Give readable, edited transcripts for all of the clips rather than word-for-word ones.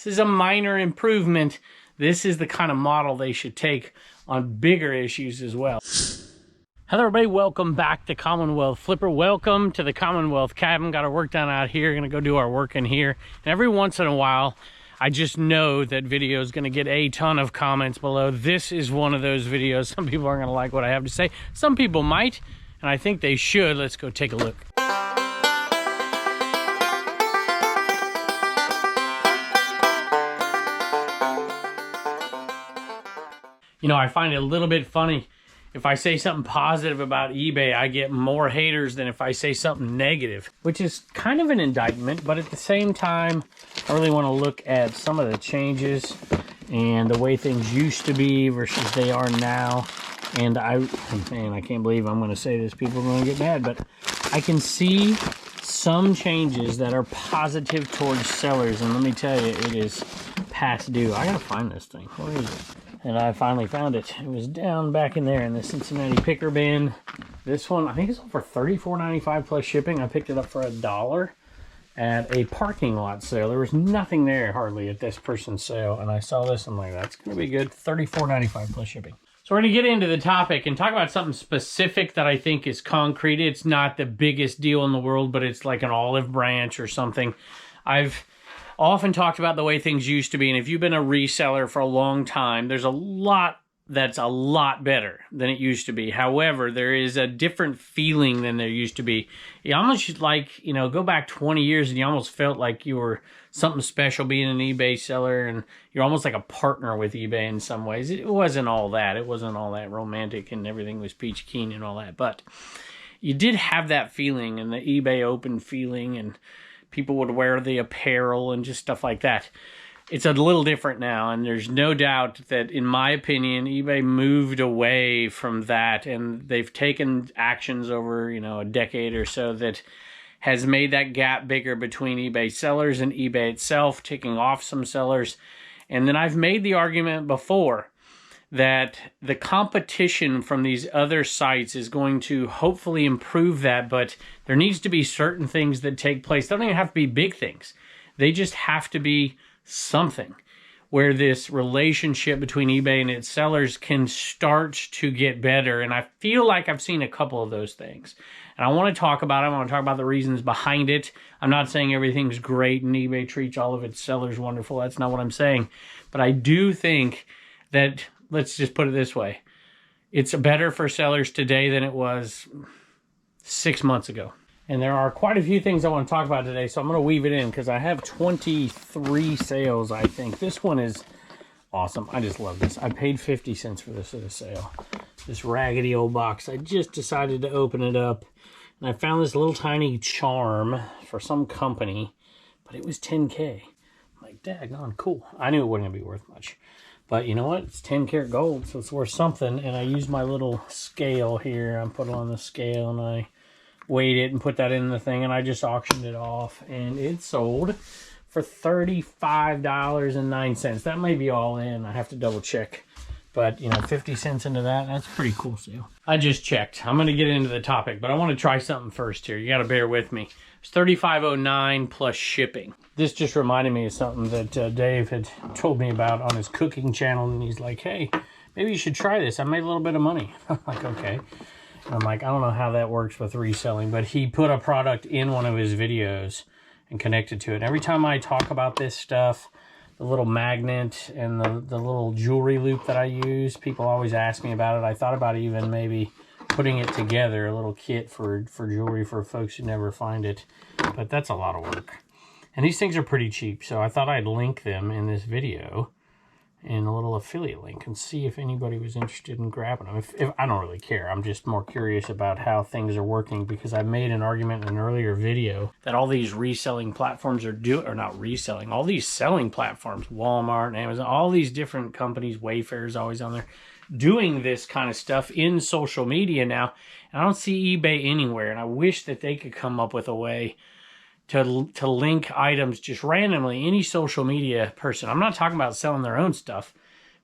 This is a minor improvement. This is the kind of model they should take on bigger issues as well. Hello everybody, welcome back to Commonwealth Flipper. Welcome to the Commonwealth cabin. Got our work done out here, gonna go do our work in here. And every once in a while, I just know that video is gonna get a ton of comments below. This is one of those videos. Some people aren't gonna like what I have to say. Some people might, and I think they should. Let's go take a look. You know, I find it a little bit funny. If I say something positive about eBay, I get more haters than if I say something negative, which is kind of an indictment, but at the same time, I really want to look at some of the changes and the way things used to be versus they are now. And man, I can't believe I'm going to say this. People are going to get mad, but I can see some changes that are positive towards sellers. And let me tell you, it is past due. I got to find this thing. Where is it? And I finally found it. It was down back in there in the Cincinnati picker bin. This one, I think it's for $34.95 plus shipping. I picked it up for $1 at a parking lot sale. There was nothing there hardly at this person's sale. And I saw this, I'm like, that's going to be good. $34.95 plus shipping. So we're going to get into the topic and talk about something specific that I think is concrete. It's not the biggest deal in the world, but it's like an olive branch or something. I've often talked about the way things used to be, and if you've been a reseller for a long time, there's a lot that's a lot better than it used to be. However, there is a different feeling than there used to be. You almost like, you know, go back 20 years and you almost felt like you were something special being an eBay seller, and you're almost like a partner with eBay in some ways. It wasn't all that. It wasn't all that romantic and everything was peachy keen and all that, but you did have that feeling and the eBay open feeling, and people would wear the apparel and just stuff like that. It's a little different now, and there's no doubt that, in my opinion, eBay moved away from that, and they've taken actions over, you know, a decade or so that has made that gap bigger between eBay sellers and eBay itself, taking off some sellers. And then I've made the argument before that the competition from these other sites is going to hopefully improve that, but there needs to be certain things that take place. They don't even have to be big things. They just have to be something where this relationship between eBay and its sellers can start to get better. And I feel like I've seen a couple of those things. And I want to talk about it. I want to talk about the reasons behind it. I'm not saying everything's great and eBay treats all of its sellers wonderful. That's not what I'm saying. But I do think that, let's just put it this way, it's better for sellers today than it was 6 months ago. And there are quite a few things I want to talk about today, so I'm going to weave it in because I have 23 sales, I think. This one is awesome. I just love this. I paid 50 cents for this at a sale. This raggedy old box. I just decided to open it up, and I found this little tiny charm for some company, but it was 10K. I'm like, daggone, cool. I knew it wasn't going to be worth much. But you know what? It's 10 karat gold, so it's worth something. And I used my little scale here. I put it on the scale and I weighed it and put that in the thing. And I just auctioned it off. And it sold for $35.09. That may be all in. I have to double check. But, you know, 50 cents into that, that's a pretty cool sale. I just checked. I'm going to get into the topic, but I want to try something first here. You got to bear with me. It's $35.09 plus shipping. This just reminded me of something that Dave had told me about on his cooking channel, and he's like, hey, maybe you should try this. I made a little bit of money. I'm like, okay. And I'm like, I don't know how that works with reselling, but he put a product in one of his videos and connected to it. And every time I talk about this stuff, the little magnet and the little jewelry loop that I use, people always ask me about it. I thought about even maybe putting it together, a little kit for jewelry for folks who never find it. But that's a lot of work. And these things are pretty cheap, so I thought I'd link them in this video in a little affiliate link and see if anybody was interested in grabbing them. If I don't really care. I'm just more curious about how things are working, because I made an argument in an earlier video that all these reselling platforms are or not reselling, all these selling platforms, Walmart, Amazon, all these different companies, Wayfair is always on there, doing this kind of stuff in social media now. And I don't see eBay anywhere, and I wish that they could come up with a way to link items just randomly, any social media person. I'm not talking about selling their own stuff,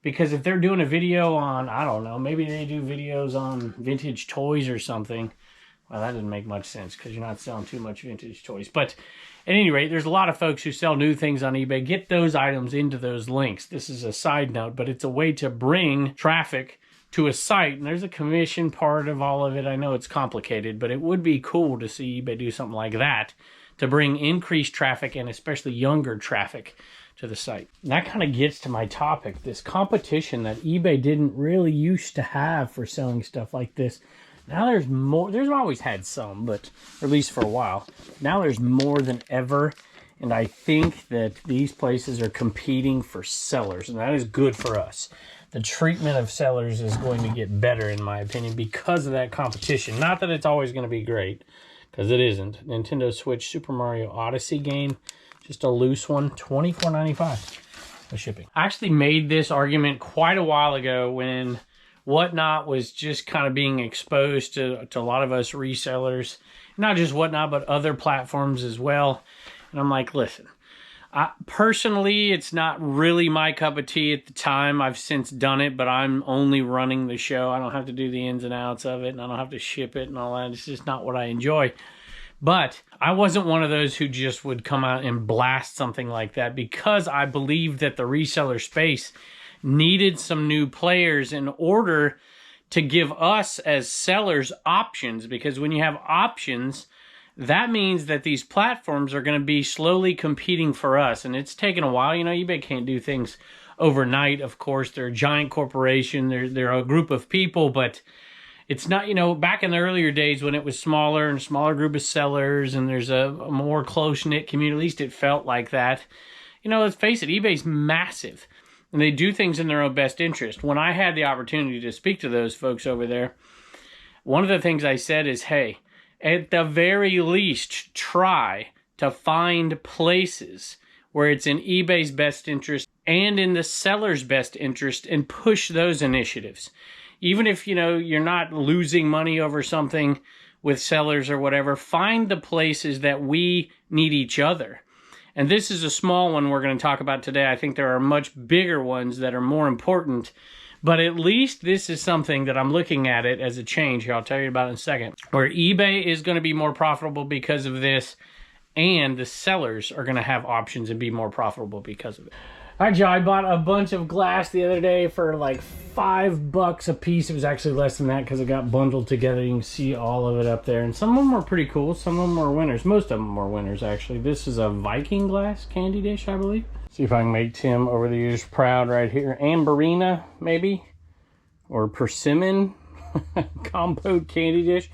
because if they're doing a video on, I don't know, maybe they do videos on vintage toys or something. Well, that doesn't make much sense because you're not selling too much vintage toys. But At any rate, there's a lot of folks who sell new things on eBay. Get those items into those links. This is a side note, but it's a way to bring traffic to a site. And there's a commission part of all of it. I know it's complicated, but it would be cool to see eBay do something like that to bring increased traffic and especially younger traffic to the site. And that kind of gets to my topic, this competition that eBay didn't really used to have for selling stuff like this. Now there's more. There's always had some, but at least for a while. Now there's more than ever, and I think that these places are competing for sellers, and that is good for us. The treatment of sellers is going to get better, in my opinion, because of that competition. Not that it's always going to be great, because it isn't. Nintendo Switch Super Mario Odyssey game, just a loose one, $24.95 with shipping. I actually made this argument quite a while ago when Whatnot was just kind of being exposed to a lot of us resellers. Not just Whatnot, but other platforms as well. And I'm like, listen, personally, it's not really my cup of tea at the time. I've since done it, but I'm only running the show. I don't have to do the ins and outs of it, and I don't have to ship it and all that. It's just not what I enjoy. But I wasn't one of those who just would come out and blast something like that, because I believed that the reseller space needed some new players in order to give us as sellers options. Because when you have options, that means that these platforms are going to be slowly competing for us. And it's taken a while. You know, eBay can't do things overnight, of course. They're a giant corporation. They're a group of people, but it's not, you know, back in the earlier days when it was smaller and a smaller group of sellers and there's a more close-knit community, at least it felt like that. You know, let's face it, eBay's massive. And they do things in their own best interest. When I had the opportunity to speak to those folks over there, one of the things I said is, hey, at the very least, try to find places where it's in eBay's best interest and in the seller's best interest, and push those initiatives. Even if, you know, you're not losing money over something with sellers or whatever, find the places that we need each other. And this is a small one we're going to talk about today. I think there are much bigger ones that are more important. But at least this is something that I'm looking at it as a change here. I'll tell you about it in a second. Where eBay is going to be more profitable because of this. And the sellers are going to have options and be more profitable because of it. All right, Joe, I bought a bunch of glass the other day for like $5 a piece. It was actually less than that because it got bundled together. You can see all of it up there. And some of them were pretty cool. Some of them were winners. Most of them were winners, actually. This is a Viking glass candy dish, I believe. See if I can make Tim over the years proud right here. Amberina, maybe? Or persimmon compote candy dish.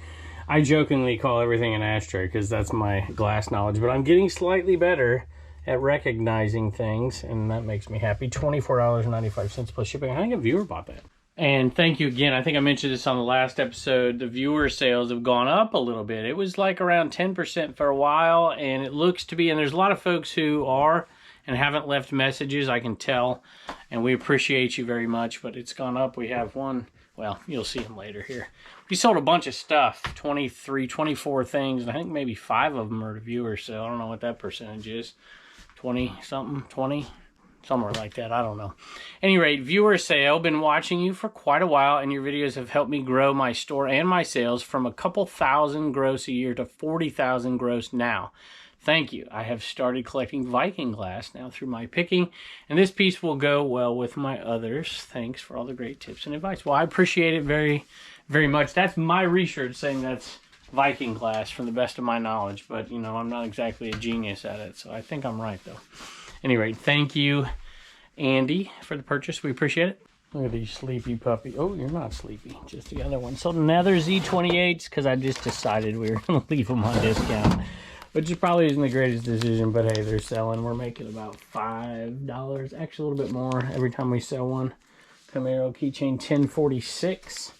I jokingly call everything an ashtray because that's my glass knowledge. But I'm getting slightly better at recognizing things, and that makes me happy. $24.95 plus shipping. I think a viewer bought that. And thank you again. I think I mentioned this on the last episode. The viewer sales have gone up a little bit. It was like around 10% for a while, and it looks to be, and there's a lot of folks who are and haven't left messages, I can tell, and we appreciate you very much, but it's gone up. We have one, well, you'll see them later here. We sold a bunch of stuff, 23, 24 things, and I think maybe 5 of them are to viewer sale. I don't know what that percentage is. 20 something, 20, somewhere like that. I don't know. Any rate, viewer sale. Been watching you for quite a while, and your videos have helped me grow my store and my sales from a couple thousand gross a year to 40,000 gross now. Thank you. I have started collecting Viking glass now through my picking, and this piece will go well with my others. Thanks for all the great tips and advice. Well, I appreciate it very, very much. That's my research saying that's Viking glass from the best of my knowledge, but you know, I'm not exactly a genius at it, so I think I'm right though. Anyway, thank you, Andy, for the purchase. We appreciate it. Look at these sleepy puppy. Oh, you're not sleepy, just the other one. So another Z28s, because I just decided we were going to leave them on discount, which probably isn't the greatest decision, but hey, they're selling. We're making about $5, actually a little bit more every time we sell one. Camaro keychain 1046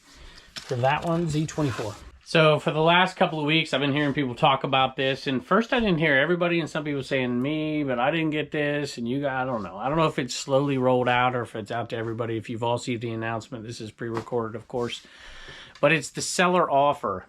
for that one, Z24. So for the last couple of weeks, I've been hearing people talk about this. And first I didn't hear everybody, and some people saying me, but I didn't get this. And you guys, I don't know. I don't know if it's slowly rolled out or if it's out to everybody. If you've all seen the announcement, this is pre-recorded, of course. But it's the seller offer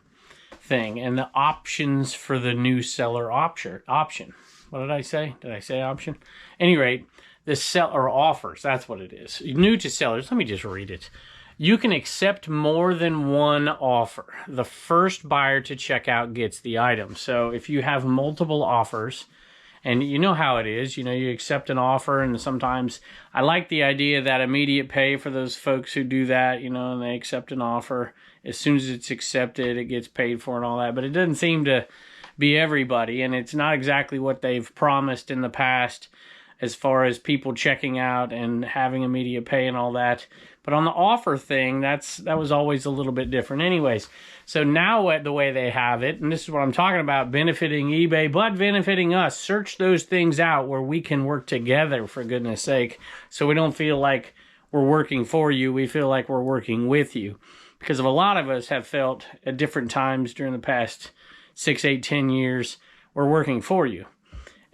thing and the options for the new seller option. What did I say? Did I say option? At any rate, the seller offers, that's what it is. New to sellers, let me just read it. You can accept more than one offer. The first buyer to check out gets the item. So if you have multiple offers, And you know how it is, you know, you accept an offer, and sometimes I like the idea of that immediate pay for those folks who do that, you know, and they accept an offer. As soon as it's accepted, it gets paid for and all that. But it doesn't seem to be everybody, and it's not exactly what they've promised in the past as far as people checking out and having immediate pay and all that. But on the offer thing, that was always a little bit different. Anyways, so now the way they have it, and this is what I'm talking about, benefiting eBay, but benefiting us. Search those things out where we can work together, for goodness sake, so we don't feel like we're working for you. We feel like we're working with you. Because a lot of us have felt at different times during the past 6, 8, 10 years, we're working for you.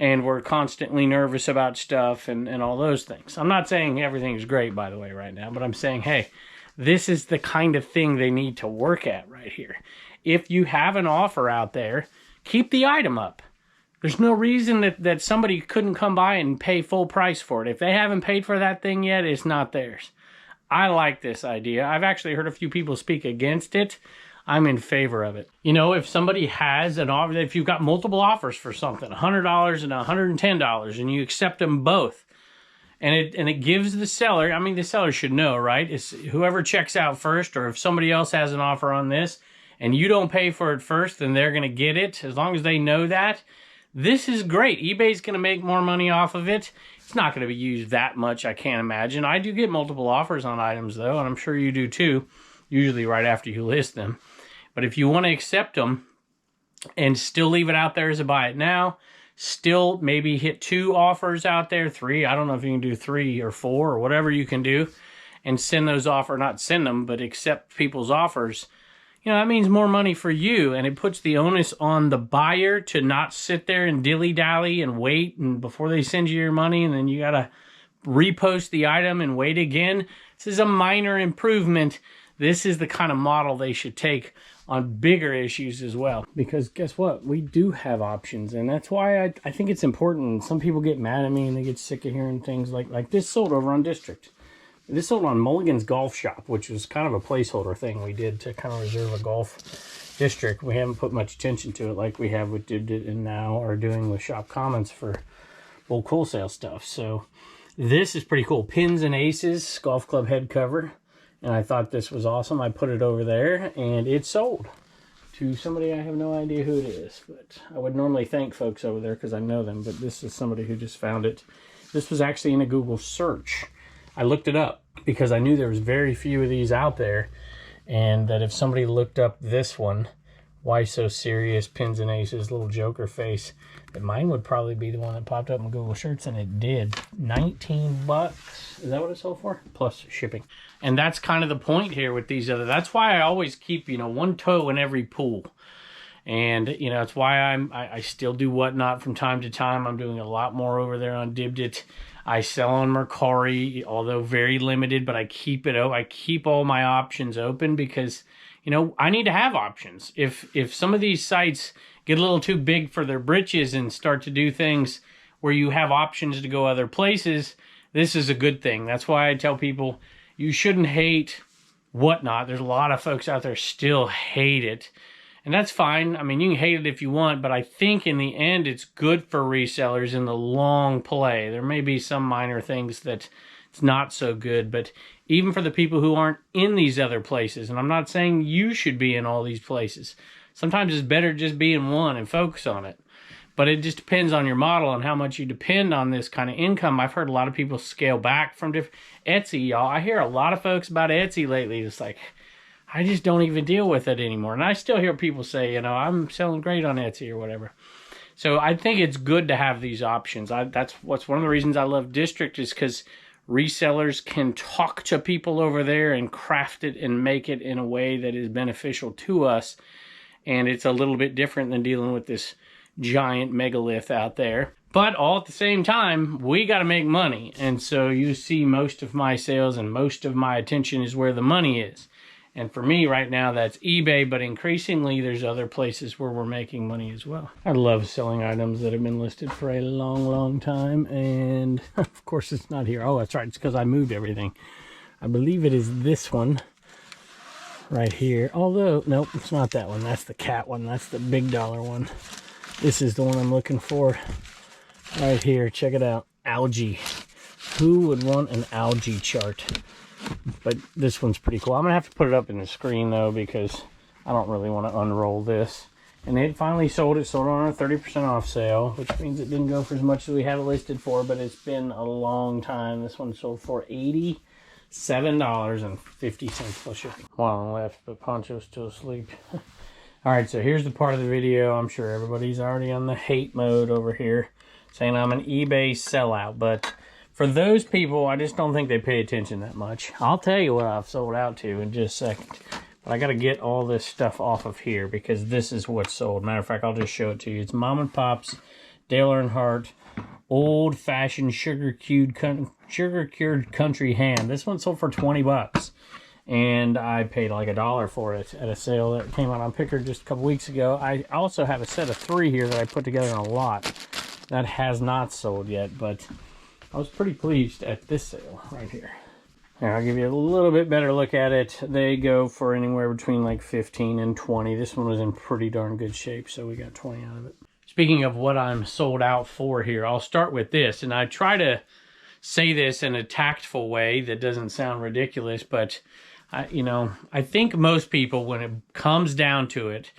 And we're constantly nervous about stuff and all those things. I'm not saying everything's great, by the way, right now, but I'm saying, hey, this is the kind of thing they need to work at right here. If you have an offer out there, keep the item up. There's no reason that somebody couldn't come by and pay full price for it. If they haven't paid for that thing yet, it's not theirs. I like this idea. I've actually heard a few people speak against it. I'm in favor of it. You know, if somebody has an offer, if you've got multiple offers for something, $100 and $110, and you accept them both, and it gives the seller, I mean, the seller should know, right? It's whoever checks out first, or if somebody else has an offer on this, and you don't pay for it first, then they're going to get it, as long as they know that. This is great. eBay's going to make more money off of it. It's not going to be used that much, I can't imagine. I do get multiple offers on items, though, and I'm sure you do too, usually right after you list them. But if you want to accept them and still leave it out there as a buy it now, still maybe hit 2 offers out there, 3. I don't know if you can do 3 or 4 or whatever you can do, and send those not send them, but accept people's offers. You know, that means more money for you, and it puts the onus on the buyer to not sit there and dilly-dally and wait and before they send you your money, and then you got to repost the item and wait again. This is a minor improvement. This is the kind of model they should take on bigger issues as well. Because guess what? We do have options, and that's why I think it's important. Some people get mad at me and they get sick of hearing things like this sold over on District. This sold on Mulligan's Golf Shop, which was kind of a placeholder thing we did to kind of reserve a golf district. We haven't put much attention to it like we have with Did It and now are doing with Shop Comments for bulk wholesale stuff. So this is pretty cool. Pins and Aces golf club head cover. And I thought this was awesome. I put it over there, and it sold to somebody. I have no idea who it is, but I would normally thank folks over there because I know them, but this is somebody who just found it. This was actually in a Google search. I looked it up because I knew there was very few of these out there, and that if somebody looked up this one, Why So Serious, Pins and Aces, little Joker face, that mine would probably be the one that popped up in Google Search, and it did. 19 bucks. Is that what it sold for? Plus shipping. And that's kind of the point here with these other. That's why I always keep, you know, one toe in every pool. And, you know, it's why I still do Whatnot from time to time. I'm doing a lot more over there on Dibdit. I sell on Mercari, although very limited, but I keep it open. I keep all my options open because, you know, I need to have options. If some of these sites get a little too big for their britches and start to do things where you have options to go other places, this is a good thing. That's why I tell people you shouldn't hate Whatnot. There's a lot of folks out there still hate it. And that's fine. I mean, you can hate it if you want, but I think in the end it's good for resellers in the long play. There may be some minor things that it's not so good, but even for the people who aren't in these other places, and I'm not saying you should be in all these places. Sometimes it's better just be in one and focus on it. But it just depends on your model and how much you depend on this kind of income. I've heard a lot of people scale back from different Etsy, y'all. I hear a lot of folks about Etsy lately. It's like, I just don't even deal with it anymore. And I still hear people say, you know, I'm selling great on Etsy or whatever. So I think it's good to have these options. That's one of the reasons I love District, is because resellers can talk to people over there and craft it and make it in a way that is beneficial to us. And it's a little bit different than dealing with this giant megalith out there. But all at the same time, we got to make money. And so you see most of my sales and most of my attention is where the money is. And for me right now, that's eBay, but increasingly there's other places where we're making money as well. I love selling items that have been listed for a long, long time. And of course it's not here. Oh, that's right. It's because I moved everything. I believe it is this one right here. Although, nope, it's not that one. That's the cat one. That's the big dollar one. This is the one I'm looking for. Right here, check it out. Algae. Who would want an algae chart? But this one's pretty cool. I'm gonna have to put it up in the screen though, because I don't really want to unroll this. And it finally sold. It sold on a 30% off sale, which means it didn't go for as much as we have it listed for, but it's been a long time. This one sold for $87.50 plus shipping. One left, but Poncho's still asleep. All right, so here's the part of the video. I'm sure everybody's already on the hate mode over here, saying I'm an eBay sellout. But for those people, I just don't think they pay attention that much. I'll tell you what I've sold out to in just a second. But I got to get all this stuff off of here because this is what's sold. Matter of fact, I'll just show it to you. It's Mom and Pop's Dale Earnhardt old-fashioned sugar-cured country ham. This one sold for 20 bucks. And I paid like $1 for it at a sale that came out on Picker just a couple weeks ago. I also have a set of 3 here that I put together in a lot that has not sold yet, but I was pretty pleased at this sale right here. Now I'll give you a little bit better look at it. They go for anywhere between like 15 and 20. This one was in pretty darn good shape, so we got 20 out of it. Speaking of what I'm sold out for here, I'll start with this, and I try to say this in a tactful way that doesn't sound ridiculous, but I think most people, when it comes down to it,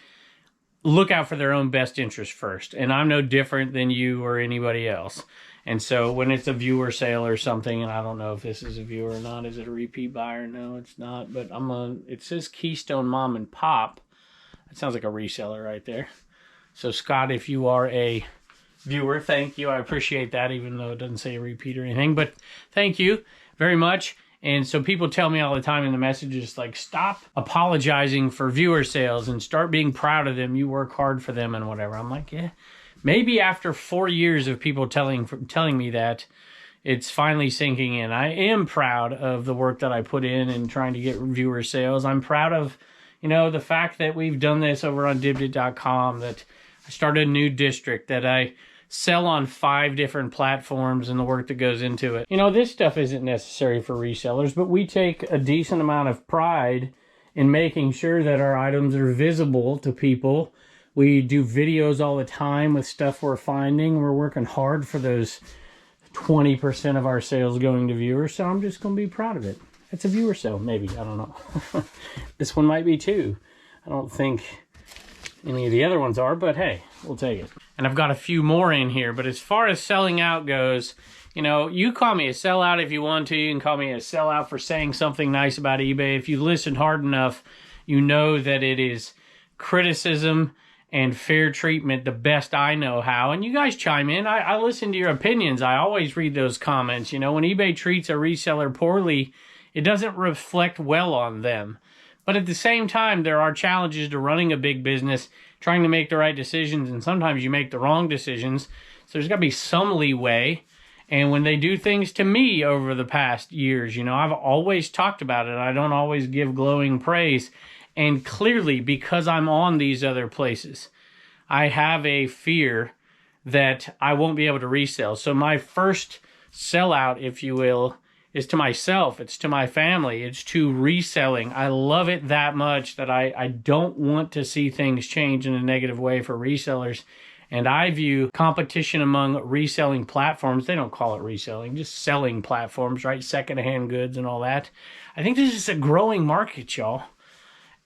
look out for their own best interest first. And I'm no different than you or anybody else. And so when it's a viewer sale or something, and I don't know if this is a viewer or not, is it a repeat buyer? No, it's not. But it says Keystone Mom and Pop. That sounds like a reseller right there. So Scott, if you are a viewer, thank you. I appreciate that, even though it doesn't say a repeat or anything. But thank you very much. And so people tell me all the time in the messages, like, stop apologizing for viewer sales and start being proud of them. You work hard for them and whatever. I'm like, yeah, maybe after 4 years of people telling me that, it's finally sinking in. I am proud of the work that I put in and trying to get viewer sales. I'm proud of, the fact that we've done this over on Dibdit.com, that I started a new district, that I sell on 5 different platforms and the work that goes into it. This stuff isn't necessary for resellers, but we take a decent amount of pride in making sure that our items are visible to people. We do videos all the time with stuff we're finding. We're working hard for those 20% of our sales going to viewers, so I'm just going to be proud of it. It's a viewer sale, maybe. I don't know. This one might be too. I don't think any of the other ones are, but hey, we'll take it. And I've got a few more in here, but as far as selling out goes, you call me a sellout if you want to. You can call me a sellout for saying something nice about eBay. If you listen hard enough, you know that it is criticism and fair treatment the best I know how. And you guys chime in. I listen to your opinions. I always read those comments. When eBay treats a reseller poorly, it doesn't reflect well on them. But at the same time, there are challenges to running a big business, trying to make the right decisions, and sometimes you make the wrong decisions. So there's got to be some leeway. And when they do things to me over the past years, I've always talked about it. I don't always give glowing praise. And clearly, because I'm on these other places, I have a fear that I won't be able to resell. So my first sellout, if you will, is to myself. It's to my family. It's to reselling. I love it that much that I don't want to see things change in a negative way for resellers. And I view competition among reselling platforms, they don't call it reselling, just selling platforms, right? Secondhand goods and all that. I think this is a growing market, y'all.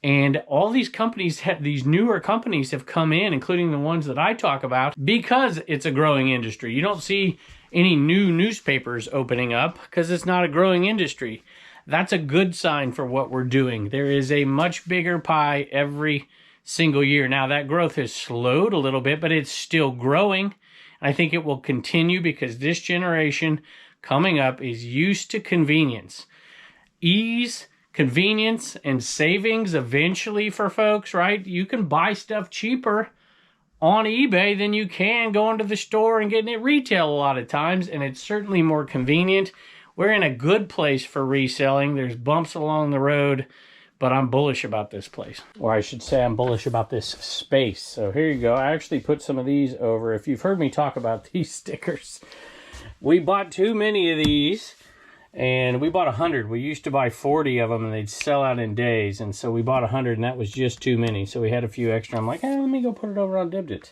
And all these companies, these newer companies have come in, including the ones that I talk about, because it's a growing industry. You don't see any new newspapers opening up because it's not a growing industry. That's a good sign for what we're doing. There is a much bigger pie every single year. Now, that growth has slowed a little bit, but it's still growing. I think it will continue because this generation coming up is used to convenience. Ease, convenience, and savings eventually for folks, right? You can buy stuff cheaper on eBay than you can going to the store and getting it retail a lot of times, and it's certainly more convenient. We're in a good place for reselling. There's bumps along the road, but I'm bullish about this place. Or I should say I'm bullish about this space. So here you go. I actually put some of these over. If you've heard me talk about these stickers, we bought too many of these. And we bought 100. We used to buy 40 of them, and they'd sell out in days. And so we bought 100, and that was just too many. So we had a few extra. I'm like, hey, let me go put it over on Dibdit.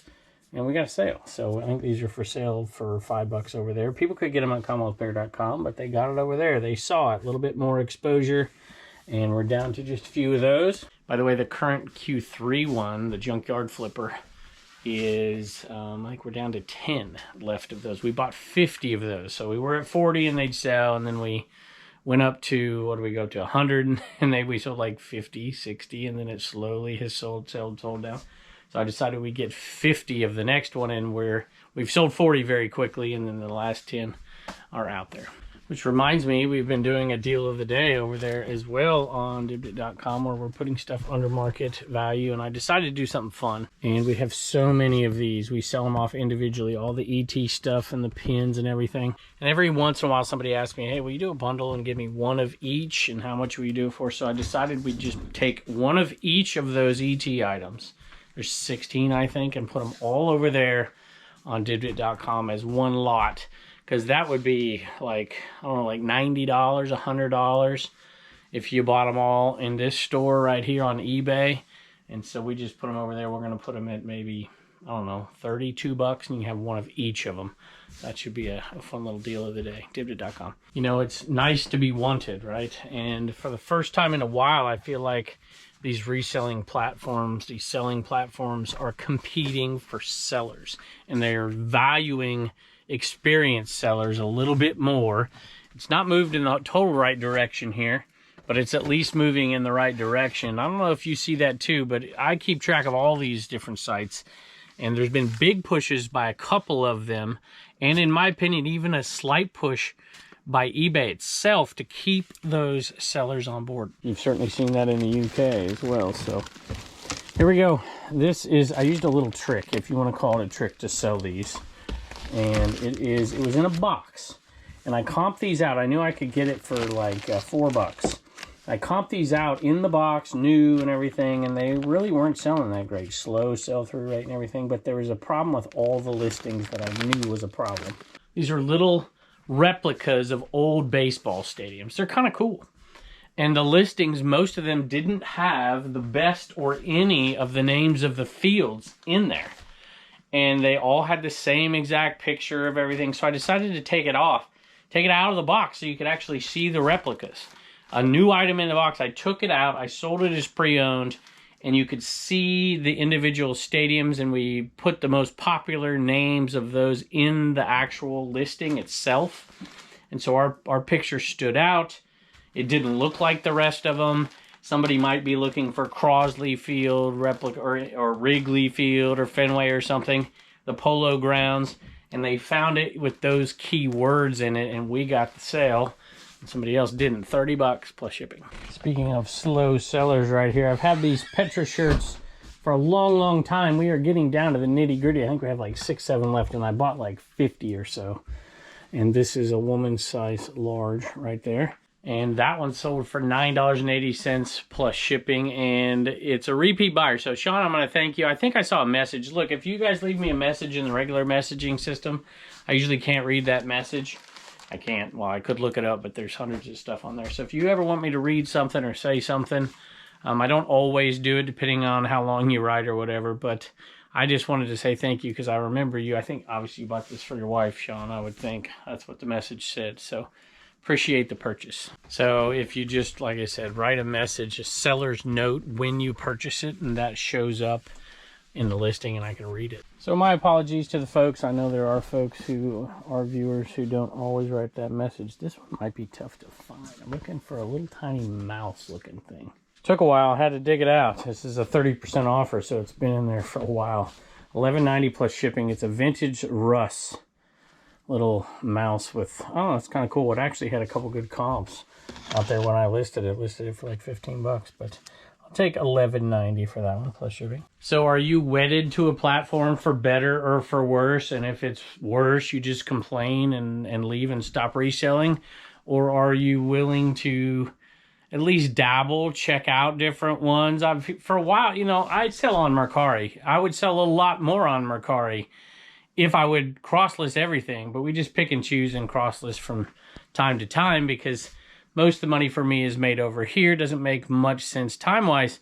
and we got a sale. So I think these are for sale for $5 over there. People could get them on CommonwealthBear.com, but they got it over there. They saw it, a little bit more exposure, and we're down to just a few of those. By the way, the current Q3 one, the Junkyard Flipper, is I think we're down to 10 left of those. We bought 50 of those, so we were at 40 and they'd sell, and then we went up to, what do we go to, 100, and we sold like 50, 60, and then it slowly has sold down. So I decided we'd get 50 of the next one, and we've sold 40 very quickly, and then the last 10 are out there. Which reminds me, we've been doing a deal of the day over there as well on Dibdit.com, where we're putting stuff under market value, and I decided to do something fun. And we have so many of these. We sell them off individually, all the ET stuff and the pins and everything. And every once in a while somebody asks me, hey, will you do a bundle and give me one of each, and how much will you do it for? So I decided we'd just take one of each of those ET items. There's 16, I think, and put them all over there on Dibdit.com as one lot. Because that would be like, I don't know, like $90, $100 if you bought them all in this store right here on eBay. And so we just put them over there. We're going to put them at maybe, I don't know, $32, and you have one of each of them. That should be a fun little deal of the day. Dibdit.com. You know, it's nice to be wanted, right? And for the first time in a while, I feel like these reselling platforms, these selling platforms are competing for sellers. And they're valuing experienced sellers a little bit more. It's not moved in the total right direction here, but it's at least moving in the right direction. I don't know if you see that too, but I keep track of all these different sites, and there's been big pushes by a couple of them, and in my opinion, even a slight push by eBay itself to keep those sellers on board. You've certainly seen that in the UK as well. So here we go. This is, I used a little trick, if you want to call it a trick, to sell these. And it was in a box, and I comped these out. I knew I could get it for like $4. I comped these out in the box, new and everything, and they really weren't selling that great. Slow sell-through rate and everything, but there was a problem with all the listings that I knew was a problem. These are little replicas of old baseball stadiums. They're kind of cool. And the listings, most of them didn't have the best or any of the names of the fields in there. And they all had the same exact picture of everything. So I decided to take it off, take it out of the box so you could actually see the replicas. A new item in the box, I took it out, I sold it as pre-owned, and you could see the individual stadiums, and we put the most popular names of those in the actual listing itself. And so our picture stood out. It didn't look like the rest of them. Somebody might be looking for Crosley Field replica or Wrigley Field or Fenway or something, the Polo Grounds, and they found it with those key words in it, and we got the sale, and somebody else didn't. $30 plus shipping. Speaking of slow sellers right here, I've had these Petra shirts for a long, long time. We are getting down to the nitty-gritty. I think we have like 6, 7 left, and I bought like 50 or so. And this is a woman's size large right there. And that one sold for $9.80 plus shipping, and it's a repeat buyer. So Sean, I'm going to thank you. I think I saw a message. Look, if you guys leave me a message in the regular messaging system, I usually can't read that message. I can't. Well, I could look it up, but there's hundreds of stuff on there. So if you ever want me to read something or say something, I don't always do it depending on how long you write or whatever, but I just wanted to say thank you because I remember you. I think obviously you bought this for your wife, Sean, I would think. That's what the message said. So appreciate the purchase. So if you just, like I said, write a message, a seller's note when you purchase it, and that shows up in the listing and I can read it. So my apologies to the folks. I know there are folks who are viewers who don't always write that message. This one might be tough to find. I'm looking for a little tiny mouse looking thing. Took a while, had to dig it out. This is a 30% offer, so it's been in there for a while. $11.90 plus shipping. It's a vintage Russ little mouse with, I don't know, it's kind of cool. It actually had a couple good comps out there when I listed it. Listed it for like 15 bucks, but I'll take $11.90 for that one plus shipping. So are you wedded to a platform for better or for worse? And if it's worse, you just complain and leave and stop reselling? Or are you willing to at least dabble, check out different ones? For a while, you know, I'd sell on Mercari. I would sell a lot more on Mercari if I would cross-list everything, but we just pick and choose and cross-list from time to time because most of the money for me is made over here. Doesn't make much sense time-wise,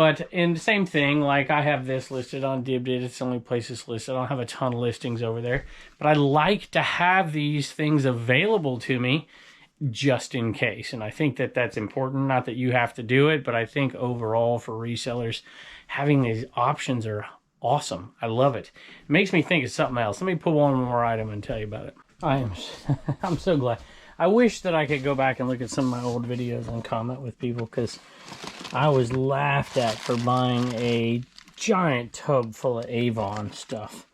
But in the same thing, like I have this listed on DibDid. It's the only place it's listed. I don't have a ton of listings over there. But I like to have these things available to me just in case. And I think that that's important. Not that you have to do it, but I think overall for resellers, having these options are awesome. I love it. It makes me think of something else. Let me pull one more item and tell you about it. I'm so glad. I wish that I could go back and look at some of my old videos and comment with people, because I was laughed at for buying a giant tub full of Avon stuff.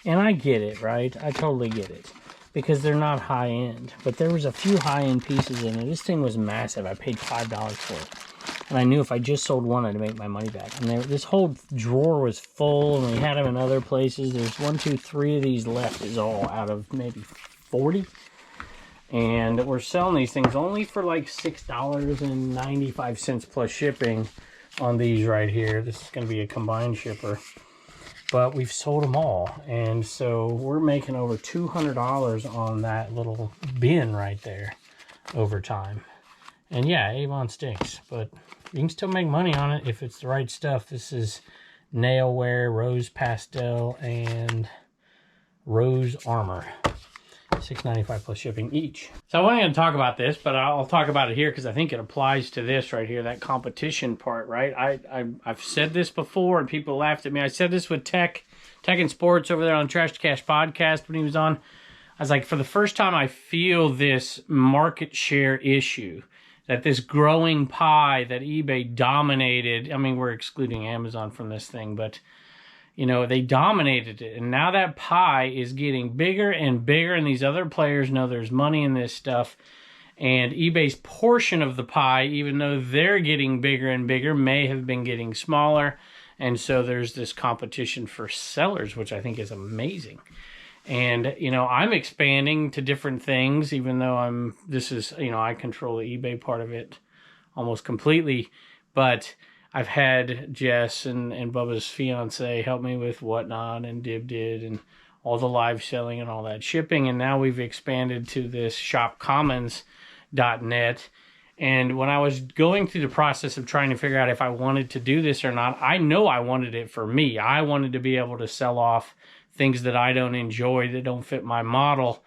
And I get it, right? I totally get it, because they're not high-end. But there was a few high-end pieces in it. This thing was massive. I paid $5 for it. And I knew if I just sold one, I'd make my money back. And this whole drawer was full, and we had them in other places. There's 1, 2, 3 of these left is all out of maybe 40. And we're selling these things only for like $6.95 plus shipping on these right here. This is going to be a combined shipper. But we've sold them all. And so we're making over $200 on that little bin right there over time. And yeah, Avon stinks, but you can still make money on it if it's the right stuff. This is nail wear, rose pastel, and rose armor. $6.95 plus shipping each. So I wasn't going to talk about this, but I'll talk about it here because I think it applies to this right here, that competition part, right? I've said this before and people laughed at me. I said this with Tech and Sports over there on Trash to Cash podcast when he was on. I was like, for the first time, I feel this market share issue, that this growing pie that eBay dominated. I mean, we're excluding Amazon from this thing, but you know, they dominated it. And now that pie is getting bigger and bigger, and these other players know there's money in this stuff. And eBay's portion of the pie, even though they're getting bigger and bigger, may have been getting smaller. And so there's this competition for sellers, which I think is amazing. And, you know, I'm expanding to different things, even though I control the eBay part of it almost completely. But I've had Jess and Bubba's fiance help me with Whatnot and DibDid and all the live selling and all that shipping. And now we've expanded to this shopcommons.net. And when I was going through the process of trying to figure out if I wanted to do this or not, I know I wanted it for me. I wanted to be able to sell off things that I don't enjoy, that don't fit my model,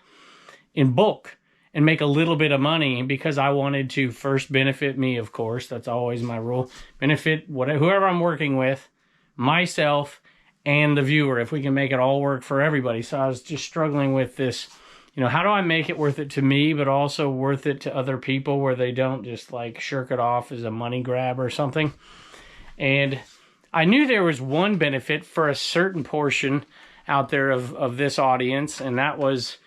in bulk and make a little bit of money, because I wanted to first benefit me, of course. That's always my rule. Benefit whoever I'm working with, myself, and the viewer, if we can make it all work for everybody. So I was just struggling with this, you know, how do I make it worth it to me, but also worth it to other people where they don't just like shirk it off as a money grab or something. And I knew there was one benefit for a certain portion out there of this audience, and that was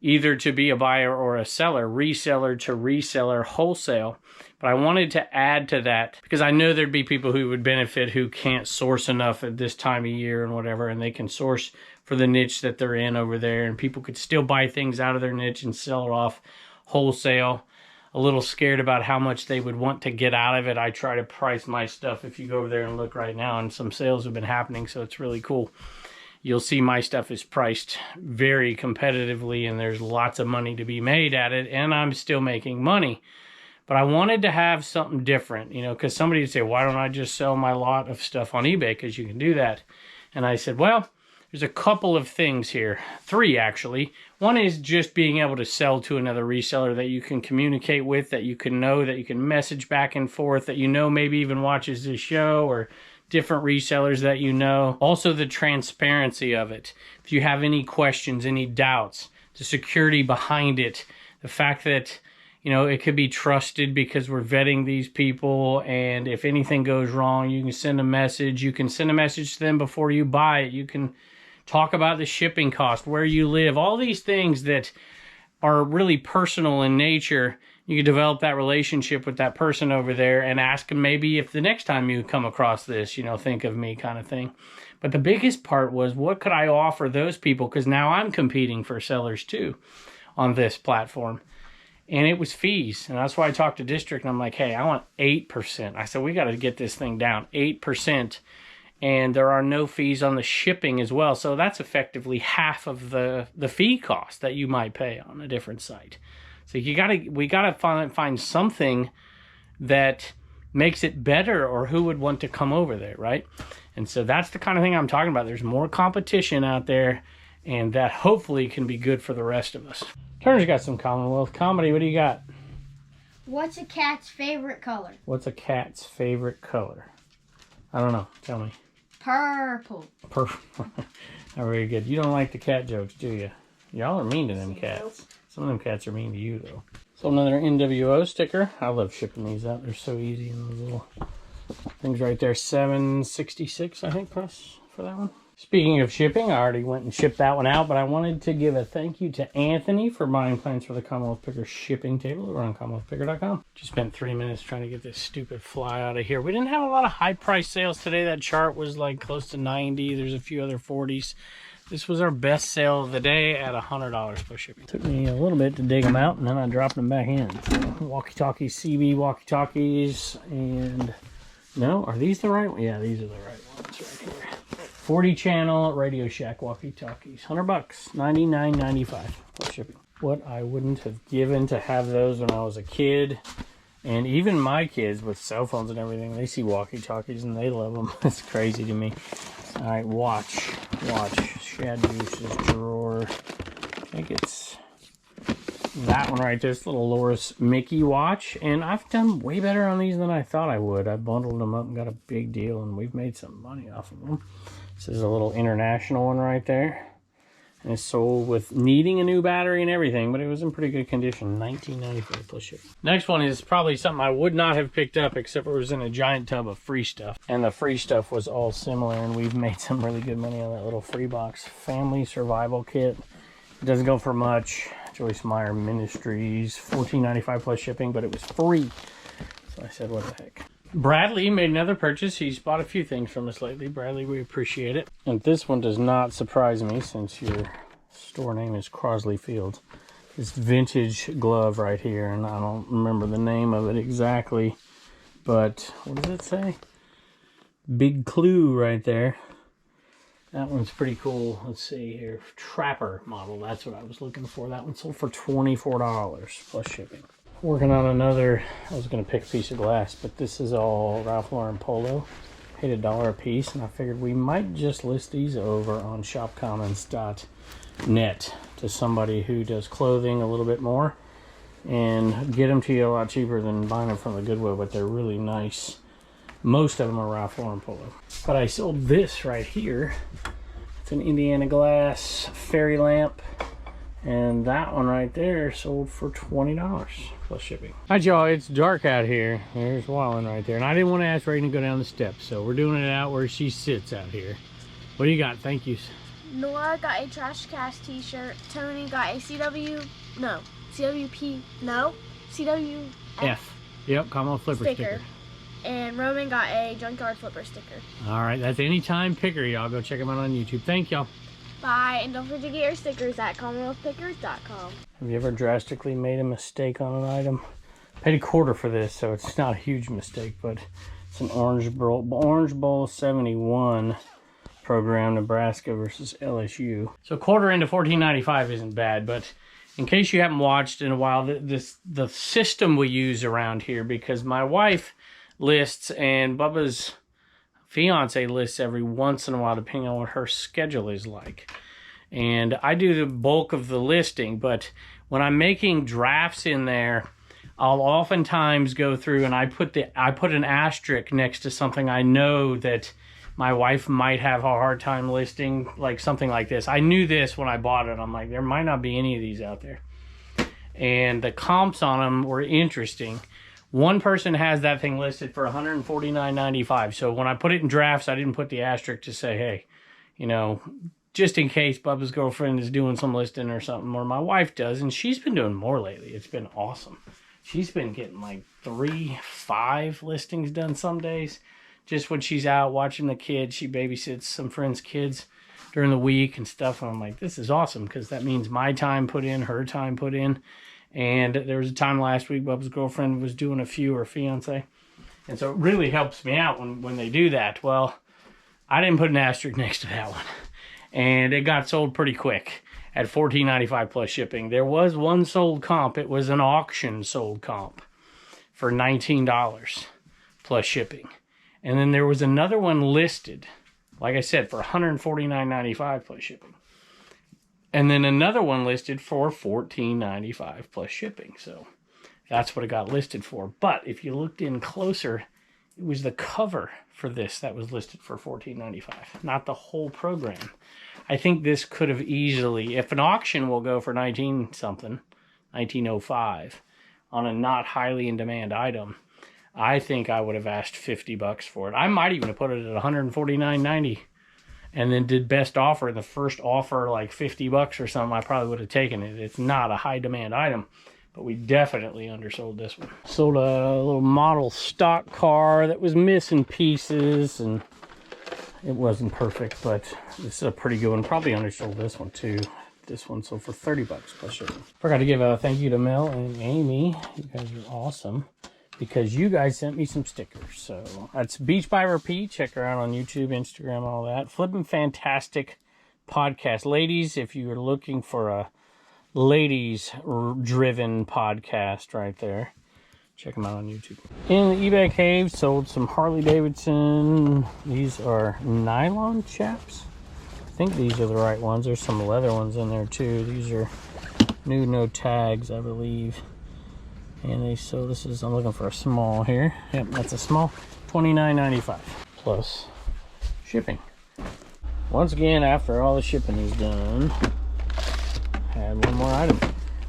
either to be a buyer or a seller, reseller to reseller, wholesale. But I wanted to add to that because I know there'd be people who would benefit who can't source enough at this time of year and whatever, and they can source for the niche that they're in over there, and people could still buy things out of their niche and sell it off wholesale. A little scared about how much they would want to get out of it. I try to price my stuff. If you go over there and look right now, and some sales have been happening, so it's really cool. You'll see my stuff is priced very competitively, and there's lots of money to be made at it, and I'm still making money. But I wanted to have something different, you know, because somebody would say, why don't I just sell my lot of stuff on eBay? Because you can do that. And I said, well, there's a couple of things here. 3, actually. One is just being able to sell to another reseller that you can communicate with, that you can know, that you can message back and forth, that you know maybe even watches this show, or different resellers that you know. Also the transparency of it. If you have any questions, any doubts, the security behind it, the fact that, you know, it could be trusted because we're vetting these people, and if anything goes wrong, you can send a message. You can send a message to them before you buy it. You can talk about the shipping cost, where you live, all these things that are really personal in nature. You can develop that relationship with that person over there and ask them maybe if the next time you come across this, you know, think of me kind of thing. But the biggest part was, what could I offer those people? Because now I'm competing for sellers too on this platform. And it was fees. And that's why I talked to District, and I'm like, hey, I want 8%. I said, we got to get this thing down 8%. And there are no fees on the shipping as well. So that's effectively half of the fee cost that you might pay on a different site. So we gotta find something that makes it better, or who would want to come over there, right? And so that's the kind of thing I'm talking about. There's more competition out there, and that hopefully can be good for the rest of us. Turner's got some Commonwealth comedy. What do you got? What's a cat's favorite color? What's a cat's favorite color? I don't know. Tell me. Purple. Purple. Not very good. You don't like the cat jokes, do you? Y'all are mean to them cats. Some of them cats are mean to you, though. So another NWO sticker. I love shipping these out. They're so easy, and those little things right there. $7.66, I think, plus for that one. Speaking of shipping, I already went and shipped that one out, but I wanted to give a thank you to Anthony for buying plans for the Commonwealth Picker shipping table over on CommonwealthPicker.com. Just spent 3 minutes trying to get this stupid fly out of here. We didn't have a lot of high price sales today. That chart was like close to 90. There's a few other 40s. This was our best sale of the day at $100 plus shipping. Took me a little bit to dig them out, and then I dropped them back in. So, walkie-talkies, CB walkie-talkies, and no, are these the right ones? Yeah, these are the right ones right here. 40 channel Radio Shack walkie-talkies. $100, $99.95 plus shipping. What I wouldn't have given to have those when I was a kid. And even my kids with cell phones and everything, they see walkie-talkies and they love them. It's crazy to me. All right, watch. Shad Juice's drawer. I think it's that one right there. This little Loris Mickey watch. And I've done way better on these than I thought I would. I bundled them up and got a big deal, and we've made some money off of them. This is a little international one right there. And it's sold with needing a new battery and everything, but it was in pretty good condition. $19.95 plus shipping. Next one is probably something I would not have picked up, except it was in a giant tub of free stuff. And the free stuff was all similar, and we've made some really good money on that little free box. Family Survival Kit. It doesn't go for much. Joyce Meyer Ministries. $14.95 plus shipping, but it was free. So I said, what the heck. Bradley made another purchase. He's bought a few things from us lately. Bradley, we appreciate it. And this one does not surprise me, since your store name is Crosley Fields. This vintage glove right here, and I don't remember the name of it exactly, but what does it say? Big clue right there. That one's pretty cool. Let's see here. Trapper model. That's what I was looking for. That one sold for $24 plus shipping. Working on another, I was going to pick a piece of glass, but this is all Ralph Lauren Polo. Paid $1 a piece, and I figured we might just list these over on shopcommons.net to somebody who does clothing a little bit more and get them to you a lot cheaper than buying them from the Goodwill, but they're really nice. Most of them are Ralph Lauren Polo. But I sold this right here. It's an Indiana glass fairy lamp. And that one right there sold for $20 plus shipping. All right, y'all, it's dark out here. There's Wallen right there. And I didn't want to ask Reagan to go down the steps, so we're doing it out where she sits out here. What do you got? Thank yous. Nora got a Trash Cast t-shirt. Tony got a CWF. Yep, Commonwealth Flipper sticker. And Roman got a Junkyard Flipper sticker. All right, that's Anytime Picker, y'all. Go check them out on YouTube. Thank y'all. Bye, and don't forget to get your stickers at CommonwealthPickers.com. Have you ever drastically made a mistake on an item? I paid $0.25 for this, so it's not a huge mistake, but it's an Orange Bowl 71 program, Nebraska versus LSU. So $0.25 into $14.95 isn't bad, but in case you haven't watched in a while, the system we use around here, because my wife lists and Bubba's fiance lists every once in a while, depending on what her schedule is like. And I do the bulk of the listing, but when I'm making drafts in there, I'll oftentimes go through and I put an asterisk next to something I know that my wife might have a hard time listing, like something like this. I knew this when I bought it. I'm like, there might not be any of these out there. And the comps on them were interesting. One person has that thing listed for $149.95. So when I put it in drafts, I didn't put the asterisk to say, hey, you know, just in case Bubba's girlfriend is doing some listing or something, or my wife does, and she's been doing more lately. It's been awesome. She's been getting like 3, 5 listings done some days. Just when she's out watching the kids, she babysits some friends' kids during the week and stuff. And I'm like, this is awesome, because that means my time put in, her time put in. And there was a time last week Bubba's girlfriend was doing a few, or fiance. And so it really helps me out when they do that. Well, I didn't put an asterisk next to that one. And it got sold pretty quick at $14.95 plus shipping. There was one sold comp. It was an auction sold comp for $19 plus shipping. And then there was another one listed, like I said, for $149.95 plus shipping. And then another one listed for $14.95 plus shipping. So that's what it got listed for. But if you looked in closer, it was the cover for this that was listed for $14.95, not the whole program. I think this could have easily, if an auction will go for 1905 on a not highly in demand item, I think I would have asked $50 for it. I might even have put it at $149.90 and then did best offer. The first offer, like $50 or something, I probably would have taken it. It's not a high demand item, but we definitely undersold this one. Sold a little model stock car that was missing pieces, and it wasn't perfect, but this is a pretty good one. Probably undersold this one too. This one sold for $30 plus shipping. Forgot to give a thank you to Mel and Amy. You guys are awesome, because you guys sent me some stickers. So that's Beach by Repeat. Check her out on YouTube, Instagram, all that. Flippin' Fantastic podcast. Ladies, if you're looking for a ladies-driven podcast right there, check them out on YouTube. In the eBay cave, sold some Harley Davidson. These are nylon chaps. I think these are the right ones. There's some leather ones in there too. These are new, no tags, I believe. And so this is, I'm looking for a small here. Yep, that's a small, $29.95 plus shipping. Once again, after all the shipping is done, I had one more item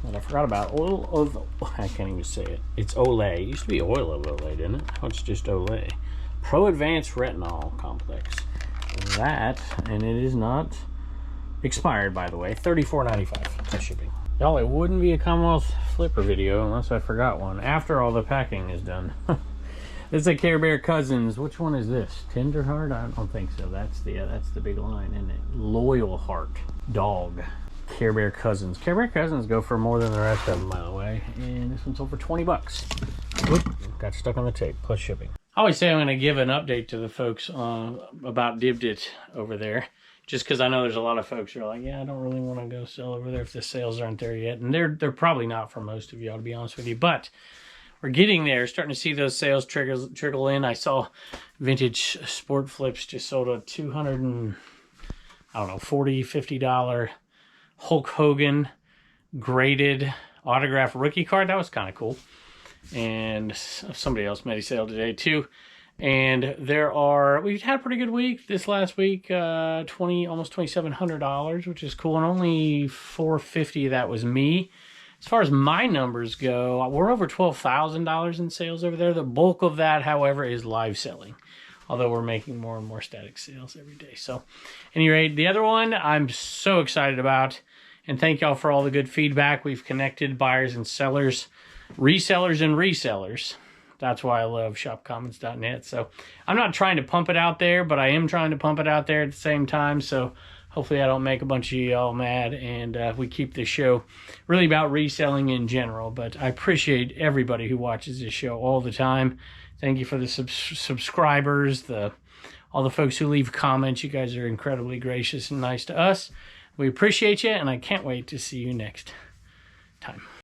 that I forgot about. Oil of, I can't even say it. It's Olay. It used to be oil of Olay, didn't it? Now it's just Olay. Pro Advanced Retinol Complex. That, and it is not expired, by the way, $34.95 plus shipping. Y'all, it wouldn't be a Commonwealth flipper video unless I forgot one after all the packing is done. This is a Care Bear Cousins. Which one is this? Tenderheart? I don't think so. That's the big line, isn't it? Loyal Heart Dog. Care Bear Cousins. Care Bear Cousins go for more than the rest of them, by the way. And this one sold for $20. Whoop, got stuck on the tape, plus shipping. I always say I'm going to give an update to the folks about Dibbed It over there. Just because I know there's a lot of folks who are like, yeah, I don't really want to go sell over there if the sales aren't there yet. And they're probably not for most of y'all, to be honest with you. But we're getting there, starting to see those sales trickle in. I saw Vintage Sport Flips just sold a $240, $50 Hulk Hogan graded autographed rookie card. That was kind of cool. And somebody else made a sale today too. And we've had a pretty good week this last week, almost $2,700, which is cool. And only $450 of that was me. As far as my numbers go, we're over $12,000 in sales over there. The bulk of that, however, is live selling. Although we're making more and more static sales every day. So, at any rate, the other one I'm so excited about. And thank y'all for all the good feedback. We've connected buyers and sellers, resellers and resellers. That's why I love shopcommons.net. So I'm not trying to pump it out there, but I am trying to pump it out there at the same time. So hopefully I don't make a bunch of y'all mad, and we keep this show really about reselling in general. But I appreciate everybody who watches this show all the time. Thank you for the subscribers, all the folks who leave comments. You guys are incredibly gracious and nice to us. We appreciate you, and I can't wait to see you next time.